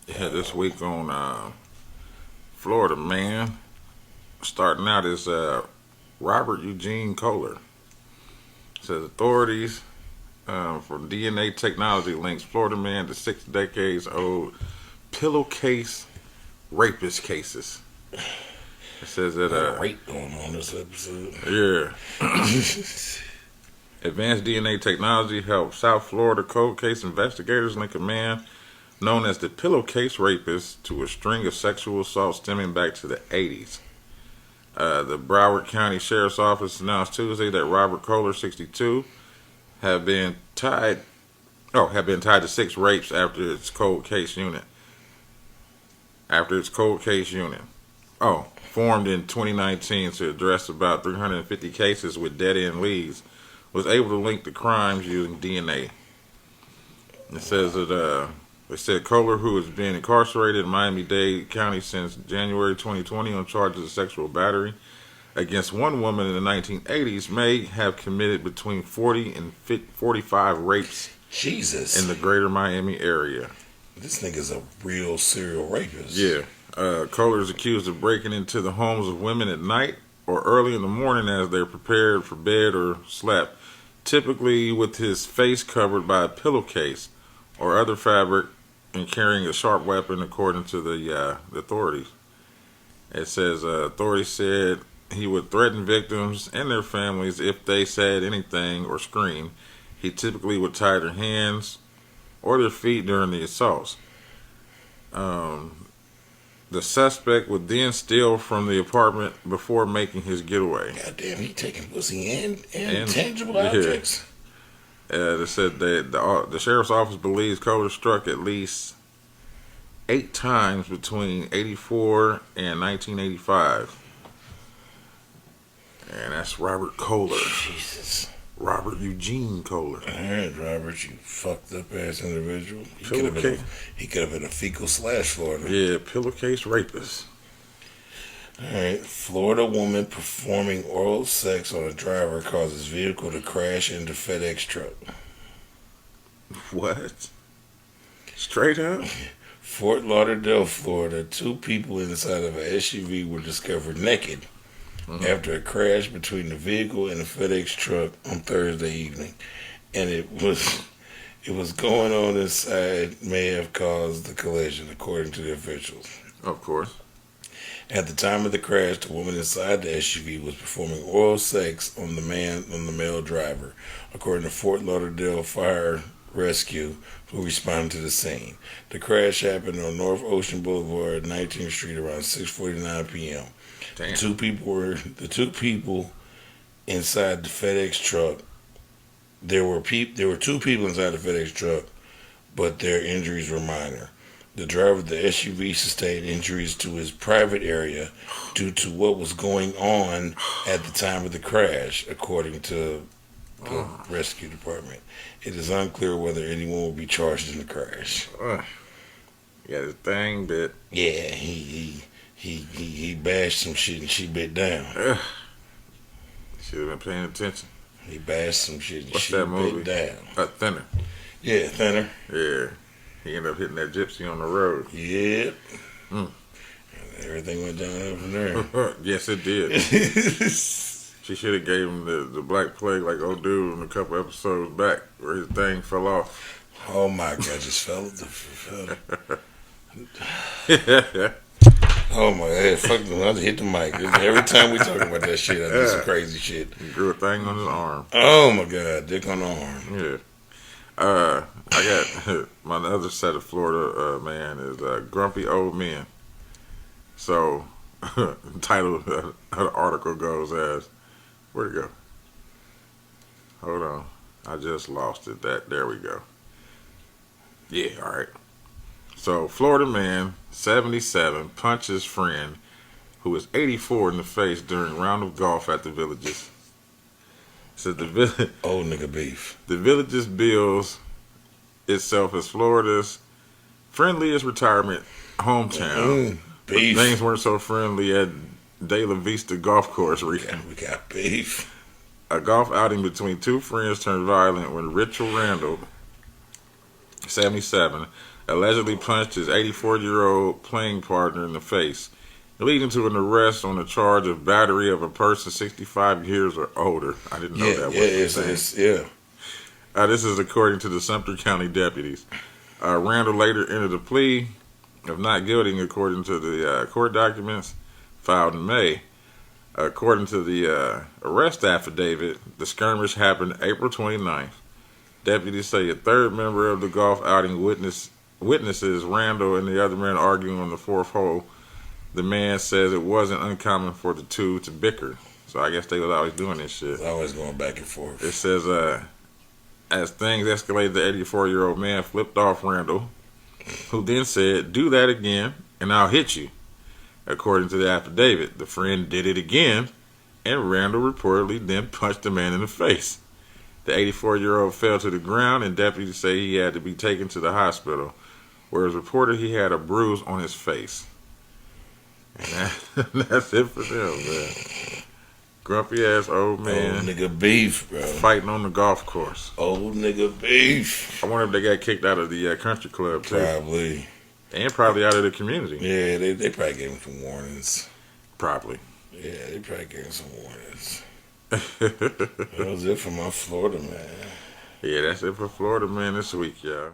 Yeah, this week on Florida man, starting out is Robert Eugene Kohler. Says authorities from DNA technology links Florida man to 6 decades old pillowcase rapist cases. It says that rape going on this episode. yeah, advanced DNA technology helped South Florida cold case investigators link a man known as the pillowcase rapist to a string of sexual assaults stemming back to the 80s. The Broward County Sheriff's Office announced Tuesday that Robert Kohler, 62, had been tied to 6 rapes after its cold case unit. Formed in 2019 to address about 350 cases with dead-end leads, was able to link the crimes using DNA. It says that they said Kohler, who has been incarcerated in Miami-Dade County since January 2020 on charges of sexual battery against one woman in the 1980s, may have committed between 40 and 45 rapes Jesus. in the greater Miami area. This nigga's a real serial rapist. Yeah. Kohler is accused of breaking into the homes of women at night or early in the morning as they're prepared for bed or slept, typically with his face covered by a pillowcase or other fabric and carrying a sharp weapon, according to the authorities. It says authorities said he would threaten victims and their families if they said anything or screamed. He typically would tie their hands or their feet during the assaults. The suspect would then steal from the apartment before making his getaway. Goddamn, he taking pussy and tangible objects. They said that the sheriff's office believes Kohler struck at least 8 times between 84 and 1985. And that's Robert Kohler. Jesus. Robert Eugene Kohler. Alright, Robert, you fucked up ass individual. He could have been a fecal slash Florida. Yeah, pillowcase rapist. Alright, Florida woman performing oral sex on a driver causes vehicle to crash into FedEx truck. What? Straight up? Fort Lauderdale, Florida, 2 people inside of an SUV were discovered naked after a crash between the vehicle and a FedEx truck on Thursday evening. And it was going on inside may have caused the collision, according to the officials. Of course. At the time of the crash, the woman inside the SUV was performing oral sex on the male driver, according to Fort Lauderdale Fire Rescue, who responded to the scene. The crash happened on North Ocean Boulevard, 19th Street, around 6:49 p.m. Damn. The two people inside the FedEx truck. There were 2 people inside the FedEx truck, but their injuries were minor. The driver of the SUV sustained injuries to his private area due to what was going on at the time of the crash, according to the rescue department. It is unclear whether anyone will be charged in the crash. Yeah, the thing bit. Yeah, he bashed some shit and she bit down. Should have been paying attention. He bashed some shit and What's she that movie? bit down. Thinner. Yeah, Thinner. Yeah. He ended up hitting that gypsy on the road. Yep. And everything went downhill from there. Yes, it did. She should have gave him the black plague like old dude in a couple episodes back where his thing fell off. Oh my God, just fell. Oh my God, fuck them. I just hit the mic. Every time we talk about that shit, I do some crazy shit. He grew a thing on his arm. Oh my God, dick on the arm. Yeah. I got my other set of Florida man is Grumpy Old Men. So, the title of the article goes as, where'd it go? Hold on. I just lost it. There we go. Yeah, all right. So, Florida man, 77, punches friend who is 84 in the face during round of golf at the Villages. Says old nigga beef. The Villages bills itself as Florida's friendliest retirement hometown. Beef. Things weren't so friendly at De La Vista Golf Course recently. We got beef. A golf outing between 2 friends turned violent when Richard Randall, 77, allegedly punched his 84-year-old playing partner in the face, leading to an arrest on the charge of battery of a person 65 years or older. I didn't know Yeah, that yeah, was the thing. yeah. This is according to the Sumter County deputies. Randall later entered a plea of not guilty according to the court documents filed in May. According to the arrest affidavit, the skirmish happened April 29th. Deputies say a third member of the golf outing witnesses Randall and the other man arguing on the fourth hole. The man says it wasn't uncommon for the two to bicker. So I guess they was always doing this shit. Always going back and forth. It says, as things escalated, the 84-year-old man flipped off Randall, who then said, "Do that again, and I'll hit you." According to the affidavit, the friend did it again, and Randall reportedly then punched the man in the face. The 84-year-old fell to the ground, and deputies say he had to be taken to the hospital, where it was reported he had a bruise on his face. And that's it for them, man. Grumpy ass old man. Old nigga beef, bro. Fighting on the golf course. Old nigga beef. I wonder if they got kicked out of the country club too. Probably. And probably out of the community. Yeah, they probably gave him some warnings. Probably. Yeah, they probably gave him some warnings. That was it for my Florida man. Yeah, that's it for Florida man this week, y'all.